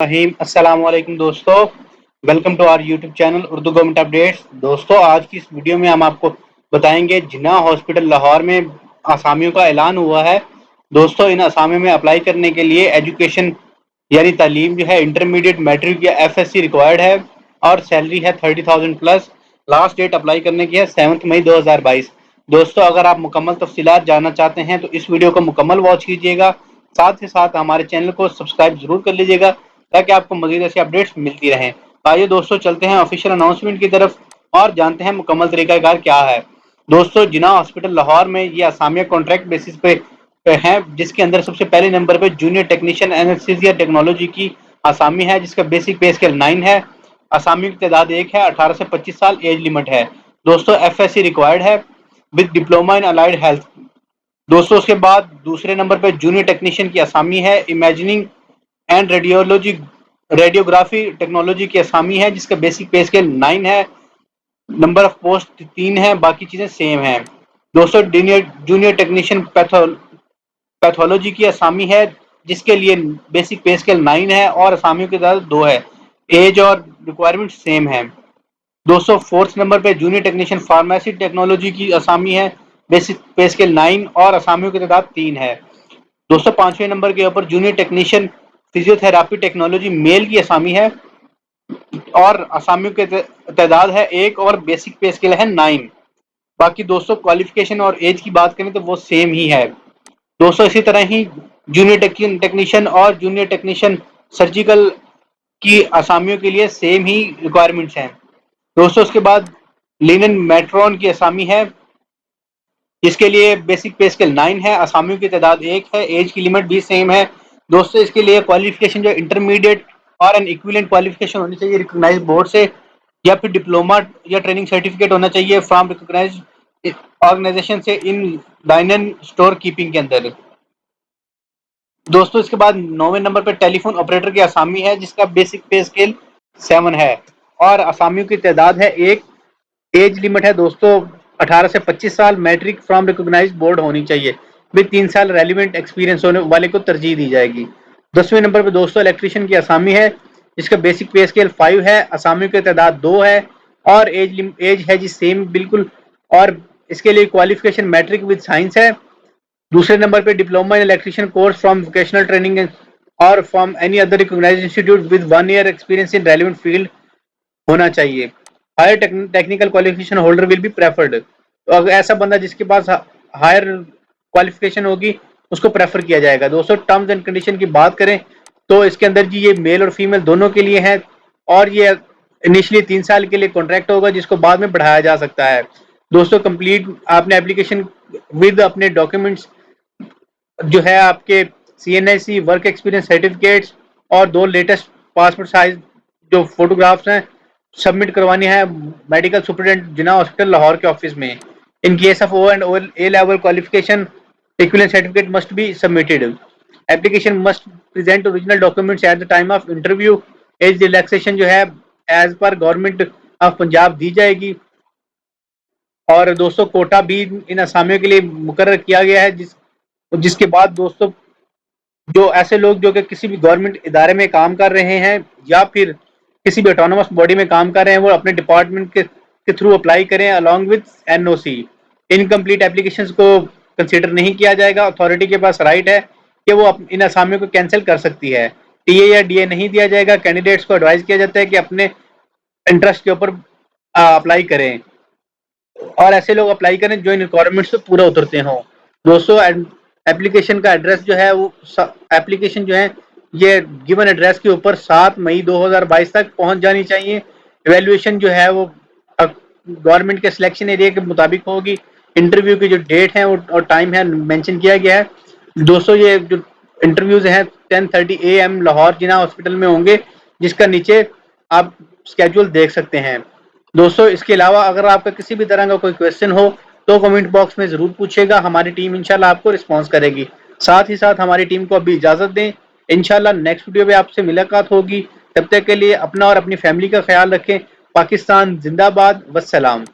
رحیم السلام علیکم دوستو، welcome to our YouTube channel Urdu government updates. دوستو آج کی اس ویڈیو میں ہم آپ کو بتائیں گے جناح ہاسپٹل لاہور میں اسامیوں کا اعلان ہوا ہے۔ دوستو ان اسامیوں میں اپلائی کرنے کے لیے ایجوکیشن یعنی تعلیم جو ہے انٹرمیڈیٹ میٹرک یا ایف ایس سی ریکوائرڈ ہے اور سیلری ہے 30,000 پلس۔ لاسٹ ڈیٹ اپلائی کرنے کی ہے 7 مئی 2022۔ دوستو اگر آپ مکمل تفصیلات جاننا چاہتے ہیں تو اس ویڈیو کو مکمل واچ کیجیے گا، ساتھ ہی ساتھ ہمارے چینل کو سبسکرائب ضرور کر لیجیے گا تاکہ آپ کو مزید ایسی اپڈیٹس ملتی رہیں۔ آئیے دوستو چلتے ہیں آفیشیل اناؤنسمنٹ کی طرف اور جانتے ہیں مکمل طریقہ کار کیا ہے۔ دوستو جناح ہاسپٹل لاہور میں یہ اسامیہ کانٹریکٹ بیسس پہ ہیں، جس کے اندر سب سے پہلے نمبر پہ جونیئر ٹیکنیشین اینستھیزیا ٹیکنالوجی کی اسامی ہے، جس کا بیسک پے اسکیل 9 ہے۔ اسامی کی تعداد 1 ہے، 18 سے 25 سال ایج لمٹ ہے۔ دوستو ایف ایس سی ریکوائرڈ ہے with diploma in allied health. دوستو اس کے بعد دوسرے نمبر پہ جونیئر ٹیکنیشین کی اسامی ہے امیجننگ اینڈ ریڈیوگرافی ٹیکنالوجی کی اسامی ہے، جس کا بیسک پے اسکیل 9 ہے، نمبر آف پوسٹ 3 ہے، باقی چیزیں سیم ہیں۔ دوستو جونیئر ٹیکنیشین پیتھولوجی کی اسامی ہے، جس کے لیے بیسک پے اسکیل 9 ہے اور اسامیوں کی تعداد 2 ہے، ایج اور ریکوائرمنٹ سیم ہے۔ دوستو فورتھ نمبر پہ جونیئر ٹیکنیشین فارمیسی ٹیکنالوجی کی اسامی ہے، بیسک پے اسکیل 9 اور اسامیوں کی تعداد 3 ہے۔ دوستو پانچویں نمبر کے اوپر junior technician physiotherapy technology male کی اسامی ہے اور اسامیوں کی تعداد ہے 1 اور بیسک پے اسکیل ہے 9۔ باقی دوستو کوالیفیکیشن اور ایج کی بات کریں تو وہ سیم ہی ہے۔ دوستو اسی طرح ہی جونیئر ٹیکنیشین اور جونیئر ٹیکنیشین سرجیکل کی اسامیوں کے لیے سیم ہی ریکوائرمنٹس ہیں۔ دوستو اس کے بعد لینن میٹرون کی اسامی ہے، جس کے لیے بیسک پے اسکیل 9 ہے، اسامیوں کی تعداد 1 ہے، ایج کی لمٹ بھی سیم ہے۔ دوستو اس کے لیے کوالیفیکیشن جو انٹرمیڈیٹ اور ان ایکویلنٹ کوالیفیکیشن ہونی چاہیے ریکگنائزڈ بورڈ سے، یا پھر ڈپلوما یا ٹریننگ سرٹیفکیٹ ہونا چاہیے فرام ریکگنائزڈ آرگنائزیشن سے ان ڈائنن اسٹور کیپنگ کے اندر۔ دوستو اس کے بعد 9ویں نمبر پہ ٹیلی فون آپریٹر کی اسامی ہے، جس کا بیسک پے اسکیل 7 ہے اور اسامیوں کی تعداد ہے 1۔ ایج لمٹ ہے دوستو 18 سے 25 سال، میٹرک فرام ریکگنائزڈ بورڈ ہونی چاہیے، بھی 3 سال ریلیونٹ ایکسپیرینس ہونے والے کو ترجیح دی جائے گی۔ 10ویں نمبر پہ دوستو الیکٹریشین کی اسامی ہے، جس کا بیسک پے اسکیل 5 ہے، اسامیوں کی تعداد 2 ہے اور ایج ہے جی سیم بالکل، اور اس کے لیے کوالیفیکیشن میٹرک وتھ سائنس ہے۔ دوسرے نمبر پہ diploma in electrician course from vocational training اور from any other recognised institute with 1 year experience in relevant field ہونا چاہیے۔ Higher technical qualification holder will be preferred. تو اگر ایسا بندہ جس کے پاس ہائر کوالیفیکیشن ہوگی اس کو پریفر کیا جائے گا۔ دوستو ٹرمز اینڈ کنڈیشن کی بات کریں تو اس کے اندر جی یہ میل اور فیمیل دونوں کے لیے ہے، اور یہ انیشلی 3 سال کے لیے کانٹریکٹ ہوگا، جس کو بعد میں بڑھایا جا سکتا ہے۔ دوستو کمپلیٹ آپ نے اپلیکیشن ود اپنے ڈاکیومنٹس جو ہے آپ کے سی این آئی سی ورک ایکسپیرینس سرٹیفکیٹس اور 2 لیٹسٹ پاسپورٹ سائز جو فوٹوگرافس ہیں سبمٹ کروانی ہے میڈیکل سپرنٹینڈنٹ جناح ہاسپٹل لاہور کے آفس میں۔ In case of O and a level qualification equivalent certificate must be submitted. Application must present original documents at the time of interview. Age relaxation جو ہے as per government of Punjab دی جائے گی، اور دوستو quota بھی ان اسامیوں کے لیے مقرر کیا گیا ہے، جس کے بعد دوستو جو ایسے لوگ جو کہ کسی بھی گورنمنٹ ادارے میں کام کر رہے ہیں یا پھر کسی بھی آٹونومس باڈی میں کام کر رہے ہیں وہ اپنے ڈپارٹمنٹ کے تھرو اپلائی کریں along with NOC۔ Incomplete applications کو کنسیڈر نہیں کیا جائے گا۔ اتھارٹی کے پاس رائٹ ہے کہ وہ ان اسامیوں کو کینسل کر سکتی ہے۔ ٹی اے یا ڈی اے نہیں دیا جائے گا۔ کینڈیڈیٹس کو ایڈوائز کیا جاتا ہے کہ اپنے انٹرسٹ کے اوپر اپلائی کریں، اور ایسے لوگ اپلائی کریں جو ان ریکوائرمنٹس سے پورا اترتے ہوں۔ دوستو اپلیکیشن کا ایڈریس جو ہے وہ اپلیکیشن جو ہے یہ گیون ایڈریس کے اوپر 7 مئی 2022 تک پہنچ جانی چاہیے۔ ایویلویشن جو ہے وہ گورنمنٹ کے سلیکشن ایریا کے مطابق ہوگی۔ انٹرویو کی جو ڈیٹ ہے اور ٹائم ہے مینشن کیا گیا ہے۔ دوستو یہ جو انٹرویوز ہیں 10:30 AM لاہور جناح ہاسپٹل میں ہوں گے، جس کا نیچے آپ اسکیجول دیکھ سکتے ہیں۔ دوستو اس کے علاوہ اگر آپ کا کسی بھی طرح کا کوئی کویشچن ہو تو کمنٹ باکس میں ضرور پوچھے گا، ہماری ٹیم انشاءاللہ آپ کو رسپانس کرے گی۔ ساتھ ہی ساتھ ہماری ٹیم کو ابھی اجازت دیں، انشاءاللہ نیکسٹ ویڈیو میں آپ سے ملاقات ہوگی۔ تب تک کے لیے اپنا اور اپنی فیملی کا خیال رکھیں۔ پاکستان زندہ باد، والسلام۔